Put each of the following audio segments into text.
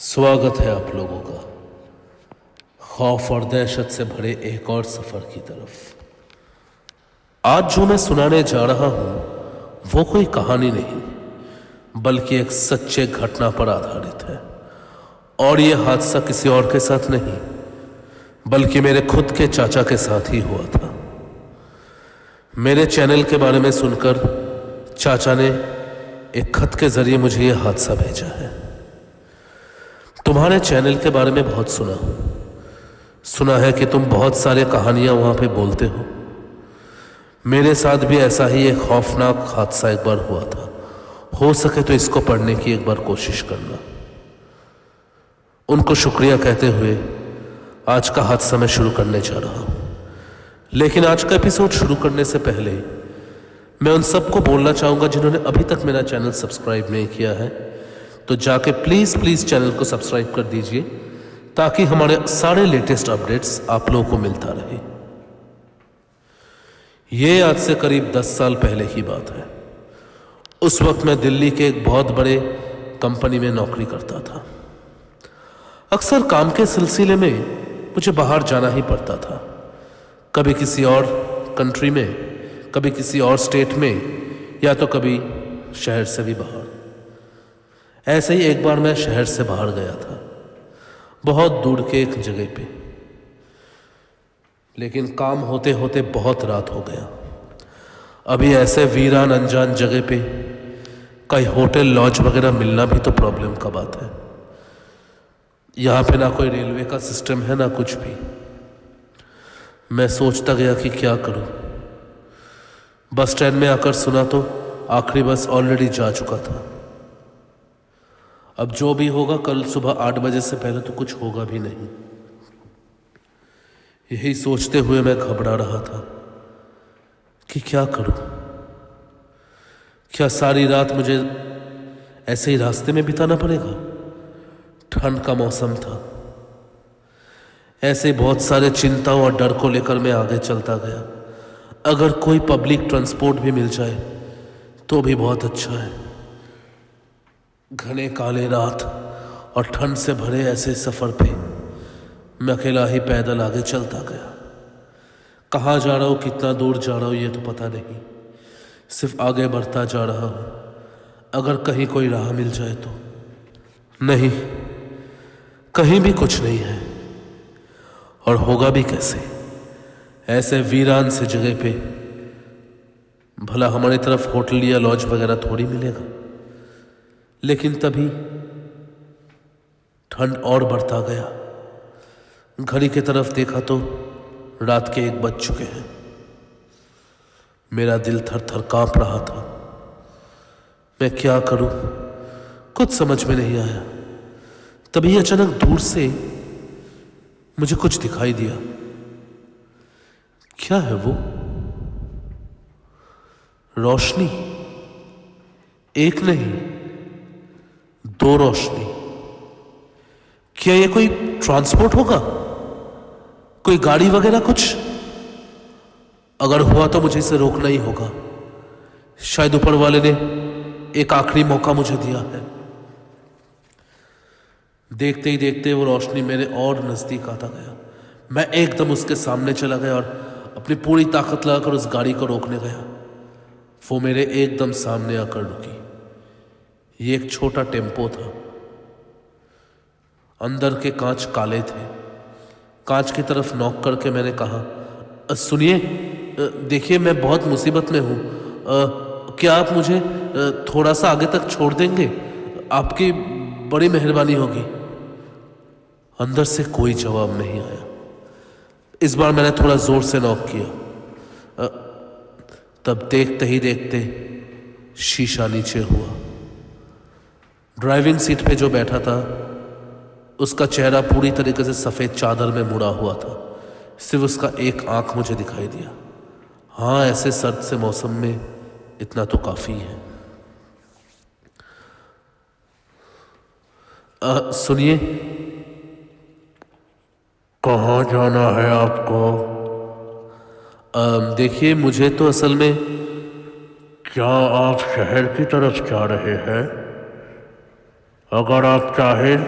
स्वागत है आप लोगों का खौफ और दहशत से भरे एक और सफर की तरफ। आज जो मैं सुनाने जा रहा हूं वो कोई कहानी नहीं बल्कि एक सच्चे घटना पर आधारित है। और यह हादसा किसी और के साथ नहीं बल्कि मेरे खुद के चाचा के साथ ही हुआ था। मेरे चैनल के बारे में सुनकर चाचा ने एक खत के जरिए मुझे यह हादसा भेजा है। तुम्हारे चैनल के बारे में बहुत सुना है कि तुम बहुत सारे कहानियां वहां पे बोलते हो। मेरे साथ भी ऐसा ही एक खौफनाक हादसा एक बार हुआ था। हो सके तो इसको पढ़ने की एक बार कोशिश करना। उनको शुक्रिया कहते हुए आज का हादसा मैं शुरू करने जा रहा हूं। लेकिन आज का एपिसोड शुरू करने से पहले मैं उन सबको बोलना चाहूंगा जिन्होंने अभी तक मेरा चैनल सब्सक्राइब नहीं किया है तो जाके प्लीज चैनल को सब्सक्राइब कर दीजिए ताकि हमारे सारे लेटेस्ट अपडेट्स आप लोगों को मिलता रहे। ये आज से करीब 10 साल पहले की बात है। उस वक्त मैं दिल्ली के एक बहुत बड़े कंपनी में नौकरी करता था। अक्सर काम के सिलसिले में मुझे बाहर जाना ही पड़ता था, कभी किसी और कंट्री में, कभी किसी और स्टेट में, या तो कभी शहर से भी बाहर। ऐसे ही एक बार मैं शहर से बाहर गया था, बहुत दूर के एक जगह पे। लेकिन काम होते होते बहुत रात हो गया। अभी ऐसे वीरान अनजान जगह पे कहीं होटल लॉज वगैरह मिलना भी तो प्रॉब्लम का बात है। यहां पे ना कोई रेलवे का सिस्टम है ना कुछ भी। मैं सोचता गया कि क्या करूं। बस स्टैंड में आकर सुना तो आखिरी बस ऑलरेडी जा चुका था। अब जो भी होगा कल सुबह 8 बजे से पहले तो कुछ होगा भी नहीं। यही सोचते हुए मैं घबरा रहा था कि क्या करूं। क्या सारी रात मुझे ऐसे ही रास्ते में बिताना पड़ेगा? ठंड का मौसम था। ऐसे बहुत सारे चिंताओं और डर को लेकर मैं आगे चलता गया। अगर कोई पब्लिक ट्रांसपोर्ट भी मिल जाए तो भी बहुत अच्छा है। घने काले रात और ठंड से भरे ऐसे सफर पे मैं अकेला ही पैदल आगे चलता गया। कहाँ जा रहा हूँ, कितना दूर जा रहा हूँ ये तो पता नहीं, सिर्फ आगे बढ़ता जा रहा हूँ। अगर कहीं कोई राह मिल जाए तो। नहीं, कहीं भी कुछ नहीं है और होगा भी कैसे ऐसे वीरान से जगह पे। भला हमारी तरफ होटल या लॉज वगैरह थोड़ी मिलेगा। लेकिन तभी ठंड और बढ़ता गया। घड़ी की तरफ देखा तो रात के 1 बज चुके हैं। मेरा दिल थर थर कांप रहा था। मैं क्या करूं कुछ समझ में नहीं आया। तभी अचानक दूर से मुझे कुछ दिखाई दिया। क्या है वो? रोशनी। एक नहीं, 2 रोशनी। क्या ये कोई ट्रांसपोर्ट होगा? कोई गाड़ी वगैरह कुछ? अगर हुआ तो मुझे इसे रोकना ही होगा। शायद ऊपर वाले ने एक आखिरी मौका मुझे दिया है। देखते ही देखते वो रोशनी मेरे और नजदीक आता गया। मैं एकदम उसके सामने चला गया और अपनी पूरी ताकत लगाकर उस गाड़ी को रोकने गया। वो मेरे एकदम सामने आकर रुकी। ये एक छोटा टेम्पो था। अंदर के कांच काले थे। कांच की तरफ नॉक करके मैंने कहा, सुनिए, देखिए मैं बहुत मुसीबत में हूं। क्या आप मुझे थोड़ा सा आगे तक छोड़ देंगे? आपकी बड़ी मेहरबानी होगी। अंदर से कोई जवाब नहीं आया। इस बार मैंने थोड़ा जोर से नॉक किया। तब देखते ही देखते शीशा नीचे हुआ। ड्राइविंग सीट पे जो बैठा था उसका चेहरा पूरी तरीके से सफेद चादर में मुड़ा हुआ था। सिर्फ उसका एक आंख मुझे दिखाई दिया। हाँ, ऐसे सर्द से मौसम में इतना तो काफी है। सुनिए, कहाँ जाना है आपको? देखिए, मुझे तो असल में। क्या आप शहर की तरफ जा रहे हैं? अगर आप चाहें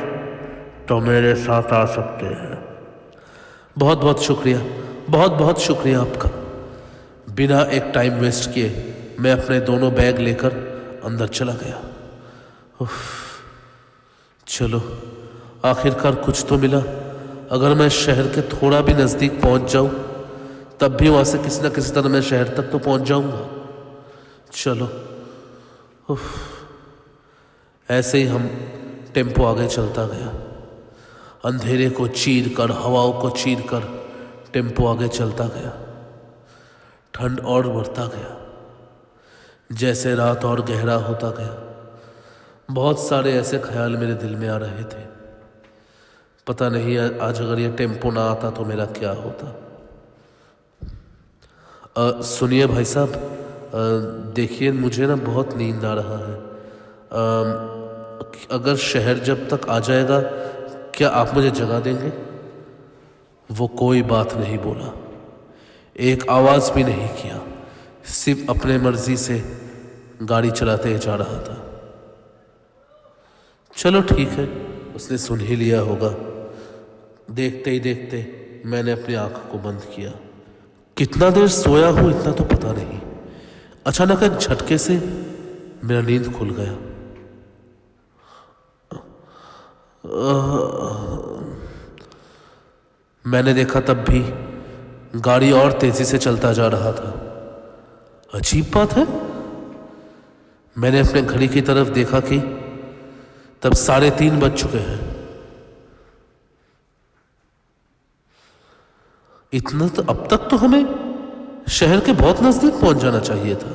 तो मेरे साथ आ सकते हैं। बहुत बहुत शुक्रिया, बहुत बहुत शुक्रिया आपका। बिना एक टाइम वेस्ट किए मैं अपने दोनों बैग लेकर अंदर चला गया। उफ, चलो आखिरकार कुछ तो मिला। अगर मैं शहर के थोड़ा भी नज़दीक पहुंच जाऊं तब भी वहां से किसी न किसी तरह मैं शहर तक तो पहुंच जाऊंगा। चलो, उफ, ऐसे ही हम टेम्पो आगे चलता गया। अंधेरे को चीर कर, हवाओं को चीर कर टेम्पो आगे चलता गया। ठंड और बढ़ता गया। जैसे रात और गहरा होता गया, बहुत सारे ऐसे ख्याल मेरे दिल में आ रहे थे। पता नहीं आज अगर ये टेम्पो ना आता तो मेरा क्या होता। सुनिए भाई साहब, देखिए मुझे ना बहुत नींद आ रहा है। अगर शहर जब तक आ जाएगा क्या आप मुझे जगा देंगे? वो कोई बात नहीं बोला, एक आवाज़ भी नहीं किया, सिर्फ अपने मर्जी से गाड़ी चलाते जा रहा था। चलो ठीक है, उसने सुन ही लिया होगा। देखते ही देखते मैंने अपनी आंख को बंद किया। कितना देर सोया हूं इतना तो पता नहीं। अचानक एक झटके से मेरा नींद खुल गया। मैंने देखा तब भी गाड़ी और तेजी से चलता जा रहा था। अजीब बात है, मैंने अपने घड़ी की तरफ देखा कि तब 3:30 बज चुके हैं। इतना तो अब तक तो हमें शहर के बहुत नजदीक पहुंच जाना चाहिए था।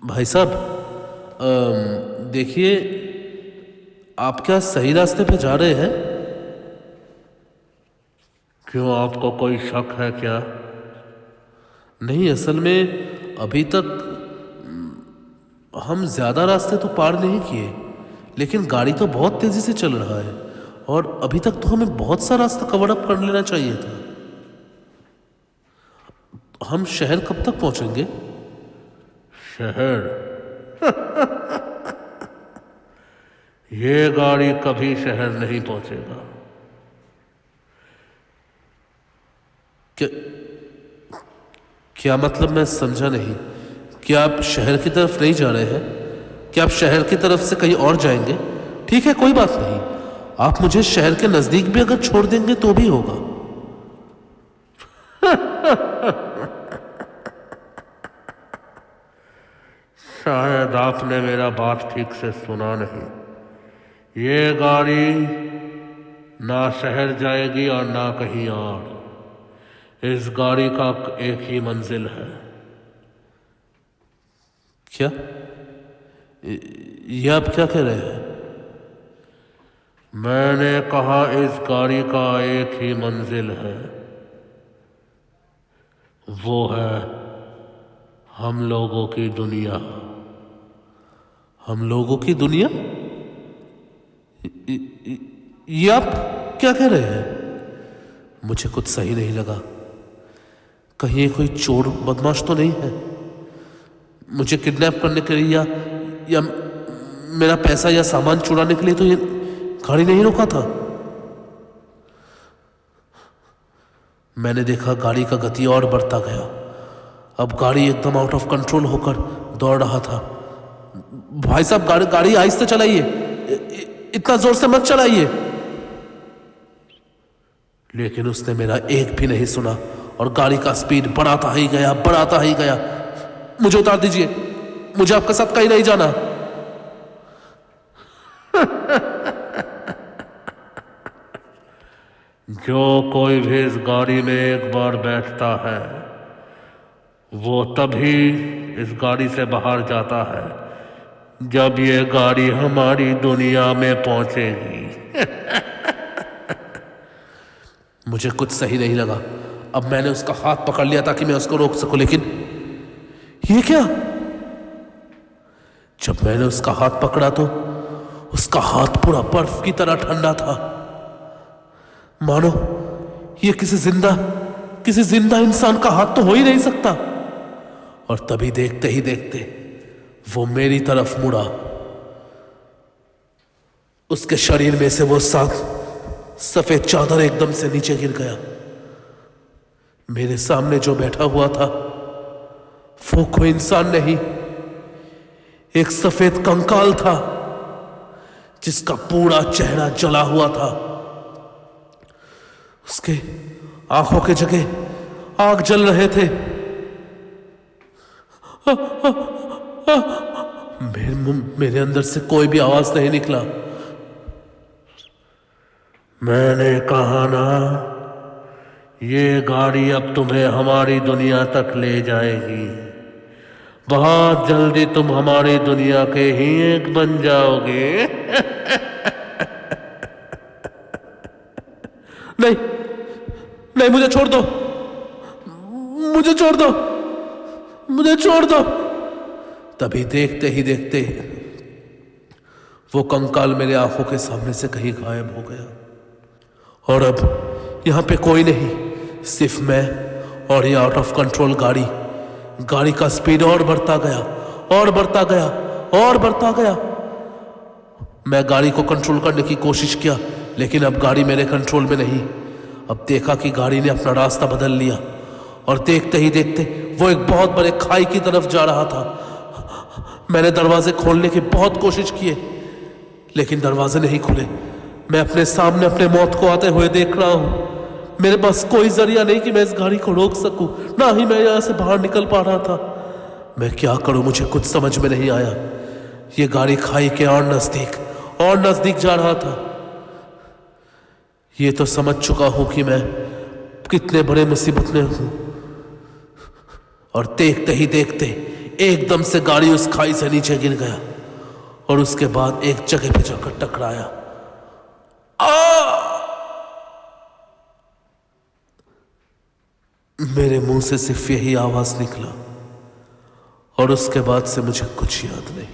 भाई साहब, देखिए आप क्या सही रास्ते पे जा रहे हैं? क्यों, आपको कोई शक है क्या? नहीं, असल में अभी तक हम ज्यादा रास्ते तो पार नहीं किए, लेकिन गाड़ी तो बहुत तेजी से चल रहा है और अभी तक तो हमें बहुत सा रास्ता कवर अप कर लेना चाहिए था। हम शहर कब तक पहुंचेंगे? शहर? ये गाड़ी कभी शहर नहीं पहुंचेगा। क्या मतलब? मैं समझा नहीं। क्या आप शहर की तरफ नहीं जा रहे हैं? क्या आप शहर की तरफ से कहीं और जाएंगे? ठीक है, कोई बात नहीं, आप मुझे शहर के नजदीक भी अगर छोड़ देंगे तो भी होगा। शायद आपने मेरा बात ठीक से सुना नहीं। ये गाड़ी ना शहर जाएगी और ना कहीं और। इस गाड़ी का एक ही मंजिल है। क्या? ये आप क्या कह रहे हैं? मैंने कहा इस गाड़ी का एक ही मंजिल है, वो है हम लोगों की दुनिया। हम लोगों की दुनिया? ये आप क्या कह रहे हैं? मुझे कुछ सही नहीं लगा। कहीं ये कोई चोर बदमाश तो नहीं है मुझे किडनैप करने के लिए या मेरा पैसा या सामान चुराने के लिए तो ये गाड़ी नहीं रोका था। मैंने देखा गाड़ी का गति और बढ़ता गया। अब गाड़ी एकदम आउट ऑफ कंट्रोल होकर दौड़ रहा था। भाई साहब, गाड़ी आहिस्ते चलाइए, इतना जोर से मत चलाइए। लेकिन उसने मेरा एक भी नहीं सुना और गाड़ी का स्पीड बढ़ाता ही गया। मुझे उतार दीजिए, मुझे आपके साथ कहीं नहीं जाना। जो कोई भी इस गाड़ी में एक बार बैठता है वो तभी इस गाड़ी से बाहर जाता है जब ये गाड़ी हमारी दुनिया में पहुंचेगी। मुझे कुछ सही नहीं लगा। अब मैंने उसका हाथ पकड़ लिया ताकि मैं उसको रोक सकूं, लेकिन ये क्या? जब मैंने उसका हाथ पकड़ा तो उसका हाथ पूरा बर्फ की तरह ठंडा था, मानो ये किसी जिंदा इंसान का हाथ तो हो ही नहीं सकता। और तभी देखते ही देखते वो मेरी तरफ मुड़ा। उसके शरीर में से वो साथ सफेद चादर एकदम से नीचे गिर गया। मेरे सामने जो बैठा हुआ था वो कोई इंसान नहीं, एक सफेद कंकाल था जिसका पूरा चेहरा जला हुआ था। उसके आंखों के जगह आग जल रहे थे। मेरे अंदर से कोई भी आवाज नहीं निकला। मैंने कहा ना, ये गाड़ी अब तुम्हें हमारी दुनिया तक ले जाएगी। बहुत जल्दी तुम हमारी दुनिया के ही एक बन जाओगे। नहीं नहीं, मुझे छोड़ दो, मुझे छोड़ दो, मुझे छोड़ दो। तभी देखते ही देखते वो कंकाल मेरे आंखों के सामने से कहीं गायब हो गया। और अब यहां पे कोई नहीं, सिर्फ मैं और ये आउट ऑफ कंट्रोल गाड़ी। गाड़ी का स्पीड और बढ़ता गया और बढ़ता गया और बढ़ता गया। मैं गाड़ी को कंट्रोल करने की कोशिश किया, लेकिन अब गाड़ी मेरे कंट्रोल में नहीं। अब देखा कि गाड़ी ने अपना रास्ता बदल लिया और देखते ही देखते वो एक बहुत बड़े खाई की तरफ जा रहा था। मैंने दरवाजे खोलने की बहुत कोशिश किए, लेकिन दरवाजे नहीं खुले। मैं अपने सामने अपने मौत को आते हुए देख रहा हूं। मेरे पास कोई जरिया नहीं कि मैं इस गाड़ी को रोक सकूं, ना ही मैं यहां से बाहर निकल पा रहा था। मैं क्या करूं, मुझे कुछ समझ में नहीं आया। ये गाड़ी खाई के और नजदीक जा रहा था। ये तो समझ चुका हूं कि मैं कितने बड़े मुसीबत में हूं। और देखते ही देखते एकदम से गाड़ी उस खाई से नीचे गिर गया और उसके बाद एक जगह पे जाकर टकराया। मेरे मुंह से सिर्फ यही आवाज निकला और उसके बाद से मुझे कुछ याद नहीं।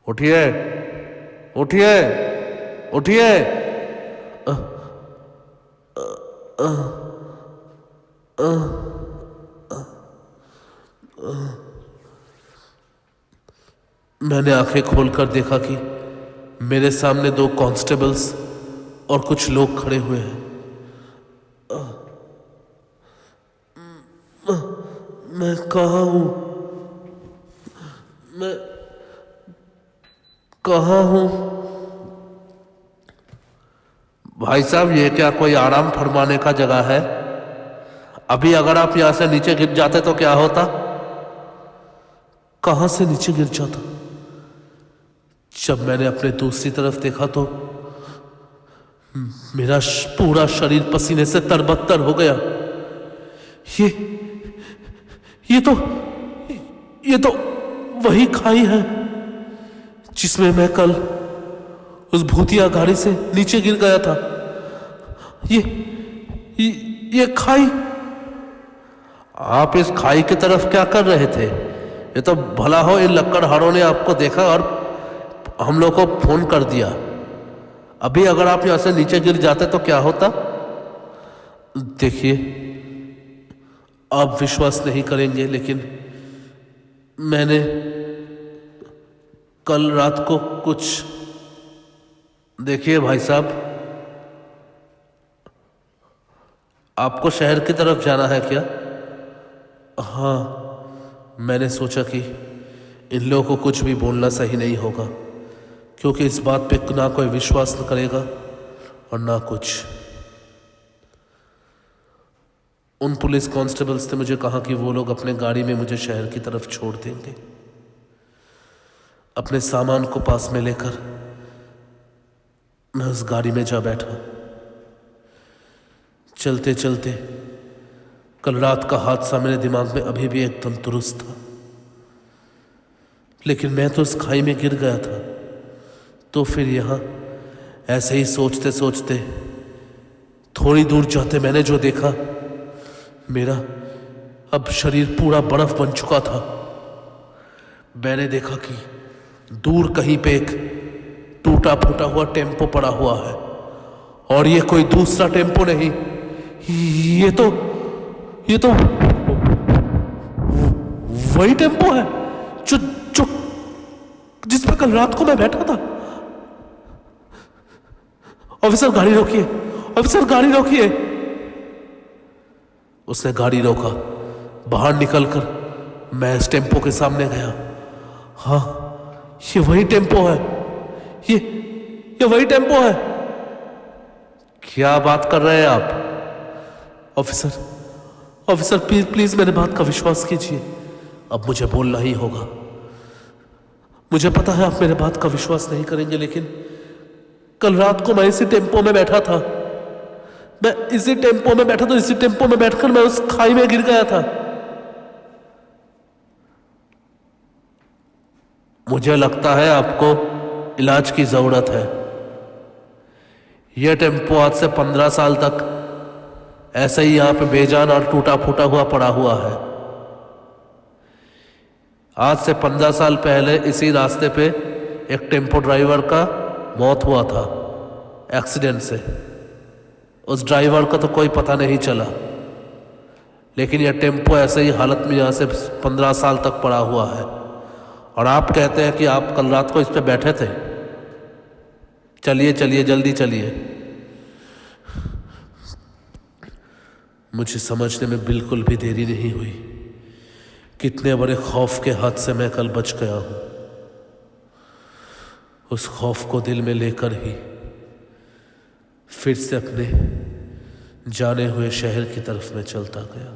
उठिए, उठिए, उठिए। मैंने आंखें खोलकर देखा कि मेरे सामने 2 कांस्टेबल्स और कुछ लोग खड़े हुए हैं। मैं कहाँ हूं? मैं कहाँ हूं? भाई साहब, ये क्या कोई आराम फरमाने का जगह है? अभी अगर आप यहां से नीचे गिर जाते तो क्या होता? कहां से नीचे गिर जाता? जब मैंने अपने दूसरी तरफ देखा तो मेरा पूरा शरीर पसीने से तरबतर हो गया। ये तो वही खाई है जिसमें मैं कल उस भूतिया गाड़ी से नीचे गिर गया था। ये खाई। आप इस खाई की तरफ क्या कर रहे थे? ये तो भला हो इन लक्कड़हारों ने आपको देखा और हम लोग को फोन कर दिया। अभी अगर आप यहां से नीचे गिर जाते तो क्या होता? देखिए, आप विश्वास नहीं करेंगे, लेकिन मैंने कल रात को कुछ, देखिए भाई साहब, आपको शहर की तरफ जाना है क्या? हाँ, मैंने सोचा कि इन लोगों को कुछ भी बोलना सही नहीं होगा, क्योंकि इस बात पे ना कोई विश्वास न करेगा और ना कुछ। उन पुलिस कांस्टेबल्स ने मुझे कहा कि वो लोग अपने गाड़ी में मुझे शहर की तरफ छोड़ देंगे। अपने सामान को पास में लेकर मैं उस गाड़ी में जा बैठा। चलते चलते कल रात का हादसा मेरे दिमाग में अभी भी एकदम दुरुस्त था, लेकिन मैं तो उस खाई में गिर गया था। तो फिर यहां ऐसे ही सोचते सोचते थोड़ी दूर जाते मैंने जो देखा, मेरा अब शरीर पूरा बर्फ बन चुका था। मैंने देखा कि दूर कहीं पे एक टूटा फूटा हुआ टेम्पो पड़ा हुआ है, और ये कोई दूसरा टेम्पो नहीं, ये तो वही टेम्पो है जो जो जिस पे कल रात को मैं बैठा था। ऑफिसर गाड़ी रोकिए, ऑफिसर गाड़ी रोकिए। उसने गाड़ी रोका। बाहर निकलकर मैं इस टेम्पो के सामने गया। हाँ, ये वही टेम्पो है, ये वही टेम्पो है। क्या बात कर रहे हैं आप? ऑफिसर प्लीज प्लीज मेरे बात का विश्वास कीजिए। अब मुझे बोलना ही होगा। मुझे पता है आप मेरे बात का विश्वास नहीं करेंगे, लेकिन कल रात को मैं इसी टेम्पो में बैठा था। इसी टेम्पो में बैठकर मैं उस खाई में गिर गया था। मुझे लगता है आपको इलाज की जरूरत है। यह टेम्पो आज से 15 साल तक ऐसे ही यहां पे बेजान और टूटा फूटा हुआ पड़ा हुआ है। आज से 15 साल पहले इसी रास्ते पे एक टेम्पो ड्राइवर का मौत हुआ था, एक्सीडेंट से। उस ड्राइवर का तो कोई पता नहीं चला, लेकिन यह टेम्पो ऐसे ही हालत में यहां से 15 साल तक पड़ा हुआ है। और आप कहते हैं कि आप कल रात को इस पे बैठे थे। चलिए चलिए, जल्दी चलिए। मुझे समझने में बिल्कुल भी देरी नहीं हुई। कितने बड़े खौफ के हाथ से मैं कल बच गया हूं। उस खौफ को दिल में लेकर ही फिर से अपने जाने हुए शहर की तरफ मैं चलता गया।